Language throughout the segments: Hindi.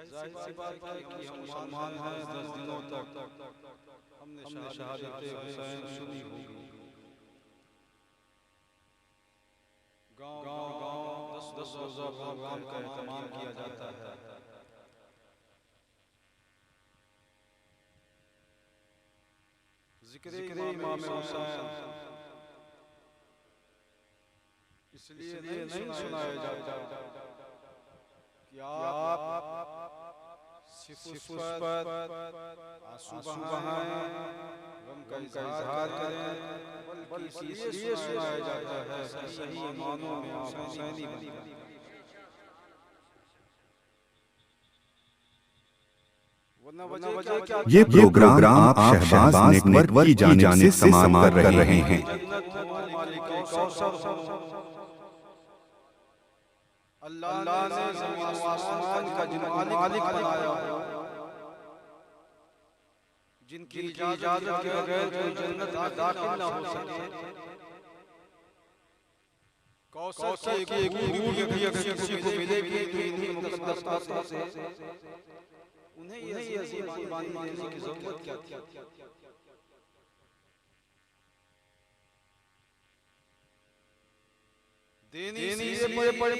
जाहिर सी बात है कि हम मुसलमान हैं, 10 दिनों तक हमने शहादत हुसैन सुनी होगी। गांव 10 रोज़ा प्रोग्राम का एहतमाम किया जाता है। जिक्र इमाम हुसैन इसलिए नहीं सुनाया जाता कि आप सिर्फ उस पर आंसू बहाएं, गम का इजहार करें, बल्कि इसलिए सुनाया जाता है सही मानों में आप हुसैनी बन जाएं। ये प्रोग्राम आप शहबाज नेटवर्क की जानिब से समाप्त कर रहे हैं। अल्लाह ने ज़मीन व आसमान का जिन मालिक बनाया हो, जिनकी इजाजत के बगैर कोई जन्नत में दाखिल न हो सके, कौसर की एक बूंद भी अगर किसी को मिलेगी तो इन्हीं मुक़द्दस हाथों से, उन्हें ये अज़ीम कुर्बानी देने की ज़रूरत क्या थी? देनी इसलिए पड़ी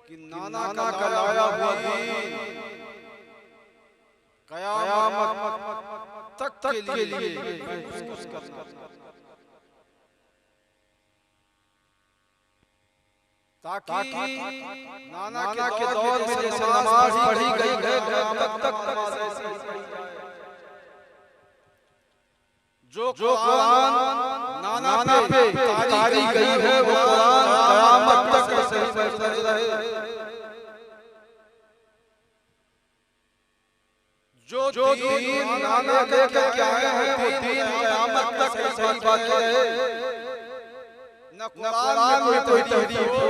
कि नाना का लाया हुआ दीन क़यामत तक के लिए महफूज़ करना, ताकि नाना के दौर में जैसे नमाज पढ़ी गई है, क़यामत तक नमाज ऐसी ही पढ़ी जाए। जो कुरान नाना पे उतारी गई है, वो कुरान क़यामत तक ऐसे ही बजता रहे। जो दीन नाना लेकर के आए हैं, वो दीन क़यामत तक ऐसे ही बजता रहे। न कुरान में कोई तहरीफ हो,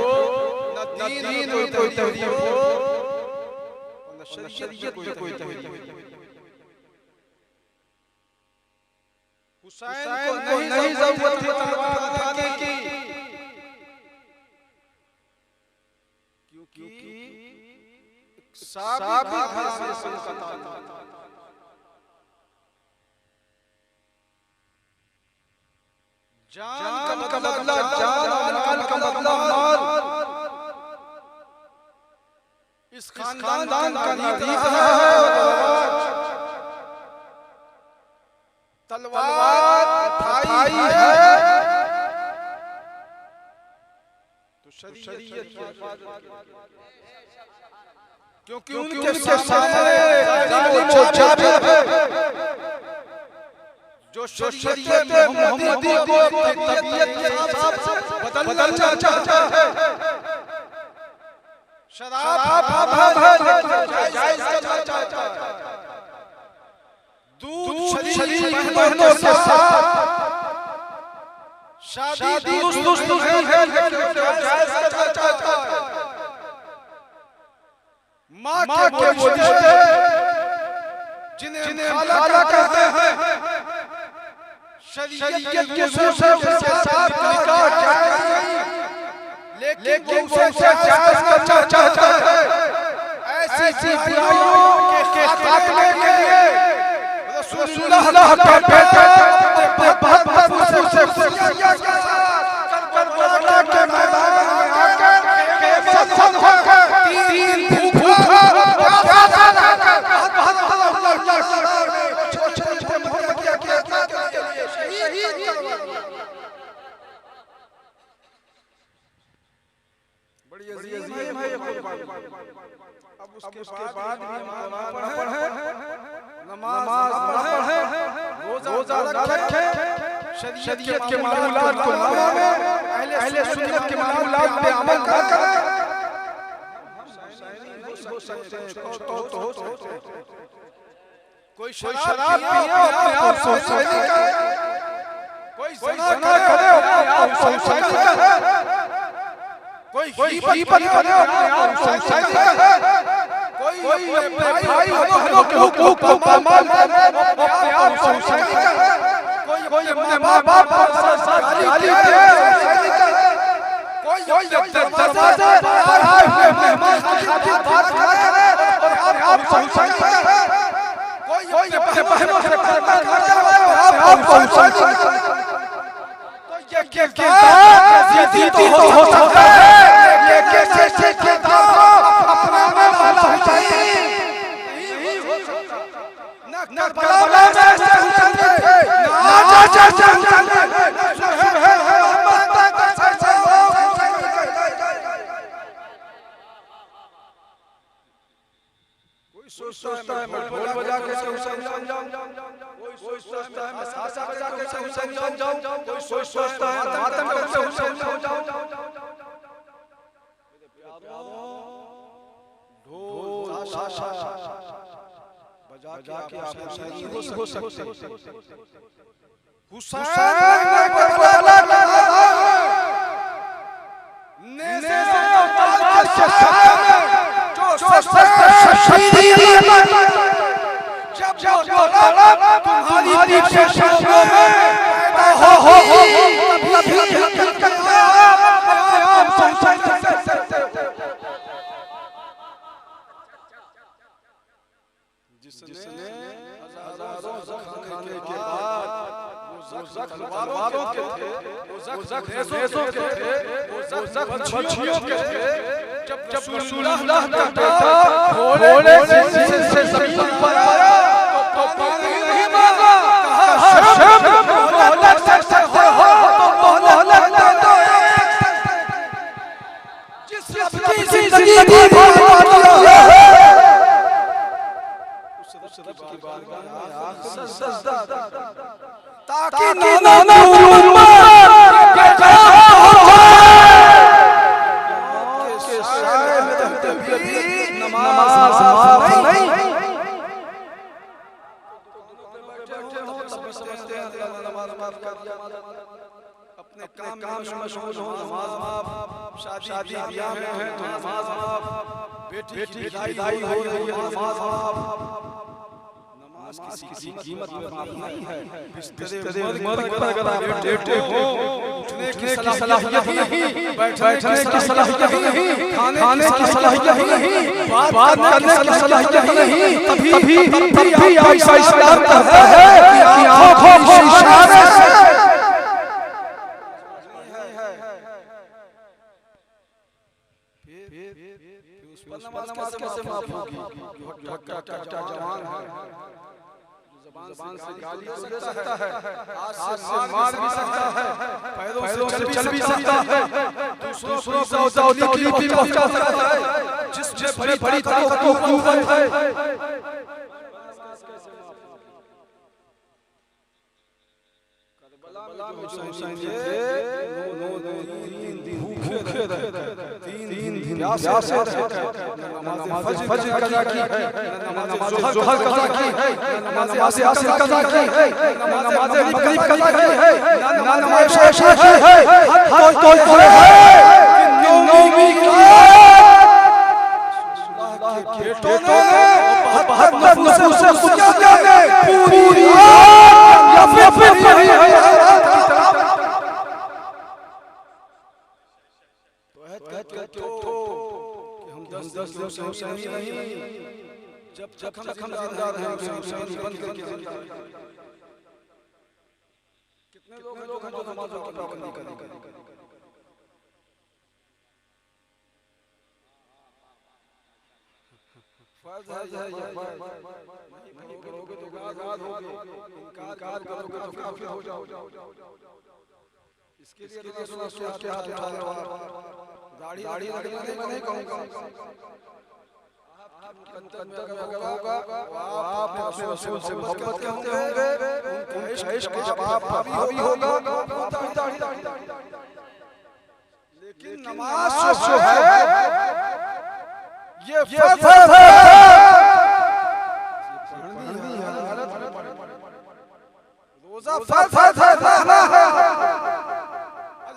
न दीन में कोई तहरीफ हो, न शरीयत में कोई तहरीफ हो। हुसैन को नहीं ज़रूरत थी तलवार उठाने की, क्योंकि साबित घर से सुनता था। जान का बदला जान, माल का बदला माल। इस खानदान का नतीजा है तलवार उठाई है तो शरीयत की हिफाजत, क्योंकि उनके सामने जालिम जाबिर है जो शरीयत मोहम्मदी को तबीयत के हिसाब से बदलना चाहता है। शराब जायज करना चाहता है, दूध शरीफ बहनों के साथ शादी दुरुस्त नहीं है, लेकिन जायज करना चाहता है। माँ के वो रिश्ते जिन्हें खाला कहते हैं, शरीयत के उसूल से उसके साथ निकाह जायज नहीं, लेकिन वो उसे जायज करना चाहता है। ऐसी बुराइयों के खात्मे के लिए रसूलुल्लाह का बेटा बहुत महफूज़ से खुशियाँ के साथ करबला के मैदान में आकर बेमसद होकर तीन भूखा प्यासा लाकर छोटे-छोटे मुहर्रम किया के लिए शहीद बड़ी अजीम है ये कुर्बानी। अब उसके बाद भी हम कुरान पढ़े, नमाज पढ़े, रोजा रखे, शरीयत के मामूलात को ना माने, अहले सुन्नत के मामूलात पे अमल ना करें। हो सकते हैं तो हो सकते हैं। कोई शराब पिए अपने आप से हुसैनी कहे, कोई ज़िना करे अपने आप से हुसैनी कहे, कोई गीबत करे अपने आप से हुसैनी कहे, कोई अपने भाई बहनों के हुकूक को पामाल करे अपने आप से हुसैनी कहे, कोई अपने माँ बाप को गाली दे हुसैनी कहे, कोई अपने दरवाजे आए हुए मेहमान की बात करे कोई अपने बहनों से करना आप पहुंचा तो ये जीती तो हो सकता है ये कैसे अपनाने वाला हुसैन नहीं हो सकता न करबला में हुसैन थे ना चाचा हुसैन थे सोचता है मैं ढोल बजा के हुसैन बन जाऊं कोई सोचता है मैं सासा बजा के हुसैन बन जाऊं कोई सोचता है मातम करके हुसैन हो जाऊं ढोल सासा बजा के आप हुसैन नहीं हो सकते हुसैन ने करबला ने से तलवार के सामने जब तुम्हारी पीछे शब्दों में पैदा हो जिसने हजारों जख्म खाने के बाद वो जख्म तलवारों के थे वो जख्म नेज़ों के थे वो जख्म बंदूकों के थे जब रसूलुल्लाह कहता घोड़े से ज़मीन पर आया तो पानी नहीं मांगा कहा शब मोहलत से हो तो मोहलत दे दो जिस की जिंदगी की बात है उस रब की बारगाह में आखिरी सजदा ताकि नाना पैगाम नमाज नहीं समझते हैं नमाज माफ कर दिया अपने काम में मशगूल हो नमाज माफ शादी ब्याह में है तो नमाज माफ बेटी विदाई हो रही है नमाज माफ नमाज किसी कीमत में माफ नहीं है बिस्तर मर्द पर अगर आप लेटे हो उठने की सलाहियत नहीं बैठने की सलाहियत नहीं खाने की सलाहियत नहीं बात करने की सलाहियत नहीं तभी आपका इस्लाम कहता है कि आंखों के इशारे से उस पर नमाज कैसे माफ होगी हट्टा जवान है ज़बान से गाली दे सकता है हाथ से मार भी सकता है पैरों से चल भी सकता है दूसरों को तकलीफ भी पहुंचा सकता है जिसमें बड़ी ताकत और कुव्वत है करबला में जो हुसैन थे 9 दिन भूखे रहे 3 दिन प्यासे रहे नमाज फज्र कज़ा की है नमाज ज़ोहर कज़ा की है नमाज असर कज़ा की है नमाज मगरिब कज़ा की है नमाज इशा की है हर कोई है कि नौवीं की अल्लाह के बेटों ने 72 नफूस से दुनिया ने पूरी या फिर पड़ी है तो हम 10 दिन से हुसैन नहीं जब हम जिंदा रहे हुसैन बन करके कितने लोग हैं जो नमाज़ों की पाबंदी करेंगे फर्ज है ये नहीं करोगे तो आज़ाद होगे इनकार करोगे तो काफिर हो जाओगे इसके लिए रसूल के हाथ उठाने वाला दाढ़ी रखने में नहीं कहूंगा कंतर में अगर होगा आप अपने रसूल से मोहब्बत करते होंगे उनके इश्क के जवाब भी होगा लेकिन नमाज जो है ये फर्ज है रोजा फर्ज है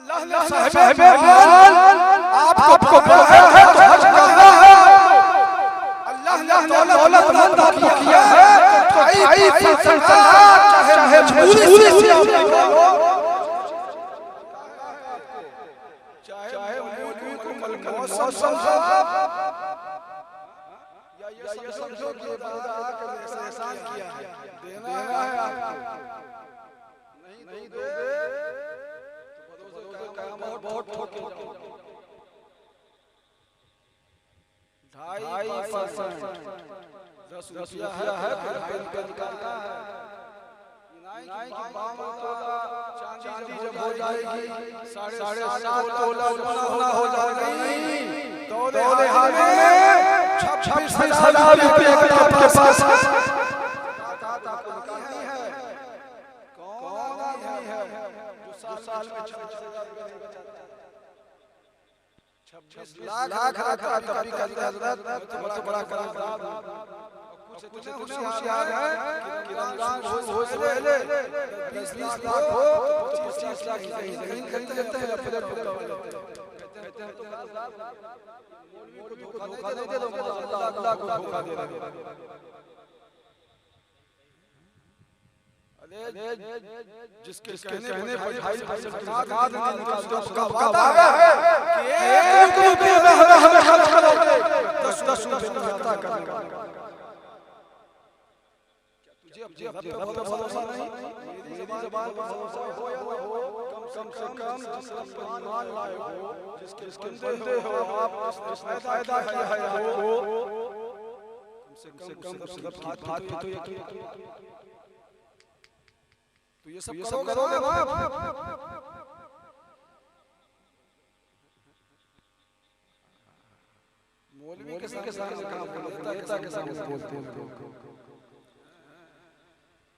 अल्लाह ने साहिब माल आपको बुलाया है तो हज करना है अल्लाह ने दौलतमंद आपको किया है तो आई सल्तनत चाहे मजबूरी से आपको चाहे मौलवी को मौसम साहब ये समझो कि बंदा आकर ऐसा एहसान किया है, देना है आपको, नहीं दोगे तो बरोज़े क़यामत बहुत ठोके जाओगे। 2.5% 10 रुपया है तो 2.5 निकालना है। नहीं कि 52 तोला चांदी जब हो जाएगी 7.5 तोला सोना हो जाएगा, नहीं तोले हमें 26,000 रुपये आपके पास आपको निकालनी है। कौन आदमी है जो साल में 26,000 रुपये नहीं बचाता? 26 लाख रखा तब भी कहते हैं हजरत तो बड़ा करम कुछ होशियार है कि रमजान हो से पहले 20 लाख हो तो 25 लाख नहीं करते हैं, फिर कहते हैं तो मौलवी को धोखा नहीं दे दो, अल्लाह को धोखा दे रहे हो। जिसके कहने पर 2.5% ज़कात नहीं निकालते उसका वादा है कि 1 रुपये में हमें खर्च करोगे 10 रुपये में अता करेगा। तुझे अपने रब पर भरोसा नहीं, मेरी ज़बान पर भरोसा हो या न हो, कम से कम जिस रब पर ईमान लाए हो, जिसके बंदे हो आप, जिसने फायदा किया है आपको, कम से कम उस रब की बात पे तो यकीन। तो ये सब करोगे ना। मौलवी के सामने काम बोलते, नेता के सामने बोलते हैं,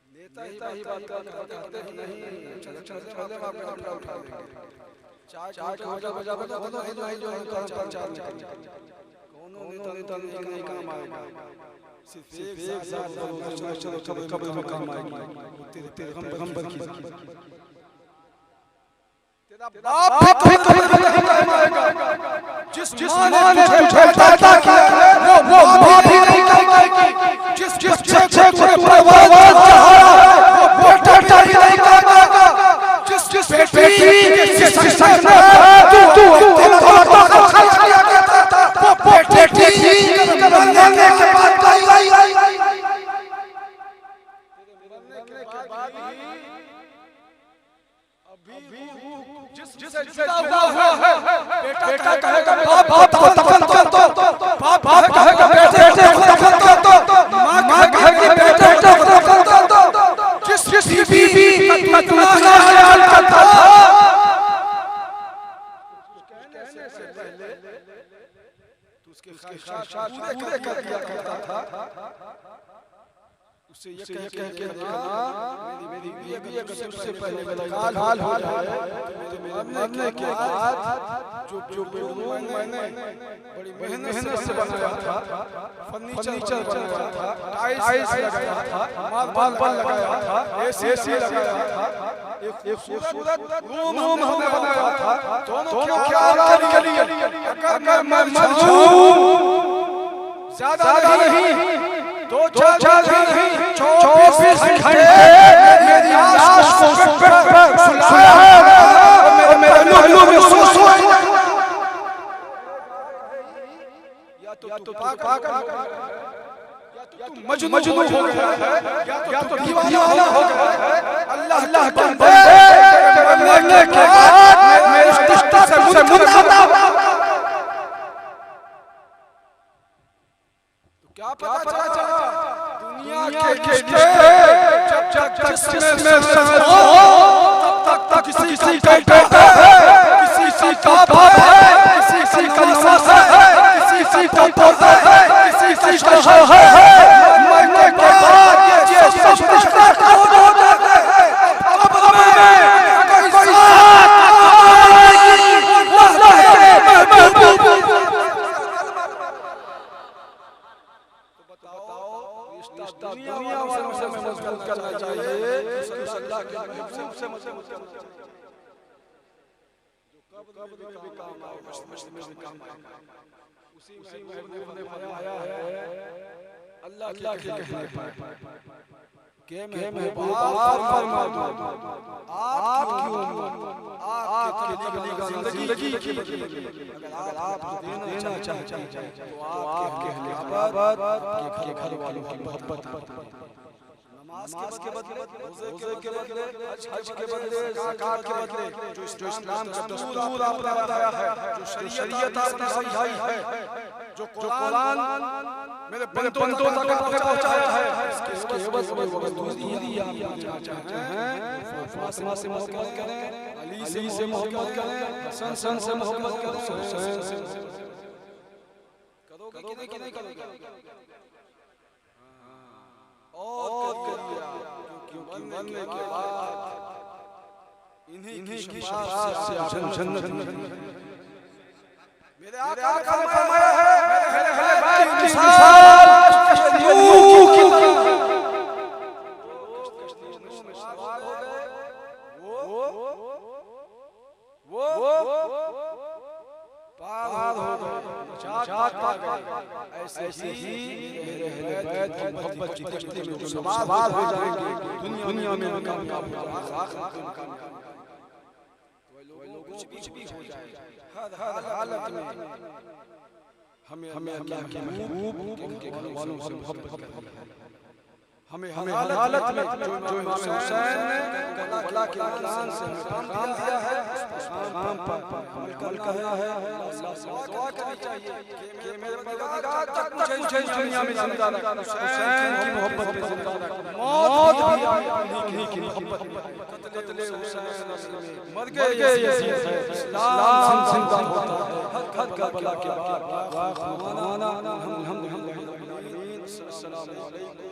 नेता ही बात करते हैं, नहीं चले आप कपड़ा उठा देंगे, चाय बजा दोनों नहीं जो चार कौन नेता नहीं काम आएगा, सिर्फ एक साथ चलो कब्र में काम आएगी, तेरे पैगंबर की तेरा बाप भी कब्र में काम आएगा, जिस मां ने तुझे पैदा किया है वो मां भी नहीं काम आएगी, जिस बच्चे को परवरिश चढ़ाया वो बेटा भी नहीं काम आएगा, जिस बेटी के शिक्षक ने तू अपना खर्च किया करता था वो बेटी मरने के बाद जिसे जुदा हुआ है बेटा कहेगा बाप को दफन कर दो, बाप कहेगा बेटे को दफन कर दो, मां कहेगी बेटे को दफन कर दो, जिस बीवी का तू इतना ख्याल करता था कहने से पहले तू उसके ख्वाहिशात पूरे कर दिया करता था, उससे ये कह के मेरी बीवी अगर सबसे पहले इंतकाल हो जाए तो मरने के बाद जो बेडरूम मैंने बड़ी मेहनत से बनाया था, फर्नीचर बनाया था, टाइल्स लगाया था, मार्बल लगाया था, एसी लगाया था, एक खूबसूरत रूम हमने बनाया था, दोनों के आराम के लिए अगर मैं मर जाऊं ज्यादा नहीं 2-4 नहीं 24 घंटे मेरी लाश को सुलाया और मेरे लहू में सो या तो पाक या तो मजनू हो गया है या तो दीवाना हो गया है। अल्लाह के बंदे मरने के बाद मेरे रिश्ते से मुनक़ता क्या पता चला दुनिया के रिश्ते जब जिसमें शामिल हो तब तक किसी का बेटा है, किसी का बाप है, किसी का नवासा है, किसी का पोता है, किसी का शौहर है, मरने के बाद ये सब रिश्ते खत्म हो जाते हैं। कब्र में कोई साथ दुनिया वालों से मजबूत करना चाहिए, अल्लाह के महबूब से मजबूत करना चाहिए, जो कब्र में भी काम आए, मस्जिद में भी काम आए, उसी महबूब ने फरमाया है अल्लाह के कहने पर के महबूब आप फरमा दो, आपकी उम्मत आपके लिए जिंदगी की अगर आप देना चाहते हैं तो आपके लिए मोहब्बत, आपके घर वालों की मोहब्बत, नमाज के बदले, रोजे के बदले, हज के बदले, ज़कात के बदले, जो इस्लाम का दस्तूर आपने बताया है, जो शरीयत आपने समझाई है, जो कुरान मेरे बंदों तक आपने पहुंचाया है, इसके एवज में वो दूरी आप चाहते हैं। फातिमा से मोहब्बत करें, अली से मोहब्बत करें, हसन से मोहब्बत करें, हुसैन से करोगे कि नहीं करोगे? और क्योंकि मरने के बाद इन्हीं की शफाअत से आप जन्नत में मेरे आका ने फरमाया है मेरे भाई की मिसाल कश्तियों की तरह कश्तियों में सवार हो गए वो पार हो गए, निजात पा गए। ऐसे ही मेरे अहले बैत की मोहब्बत की कश्ती में जो सवार हो जाएंगे, दुनिया में कामयाब हो जाएंगे, आखिरत में कामयाब हो जाएंगे। वो लोग कुछ भी हो जाए, हर हालत में हमें अल्लाह के महबूब उनके घर वालों से मोहब्बत करनी है। हमें हालत में जो इमाम हुसैन ने करबला के मैदान से काम दिया है, उस काम पर अमल करना है। अल्लाह से दुआ करनी चाहिए कि मेरे परवरदिगार तक मुझे दुनिया में जिंदा रख, हुसैन की मोहब्बत में जिंदा रख, मौत भी उन्हीं की मोहब्बत में। कत्ले हुसैन में मर गए यजीद है, इस्लाम जिंदा होता है हर करबला के बाद। वाखिर अल्हम्दुलिल्लाह, अस्सलामु अलैकुम।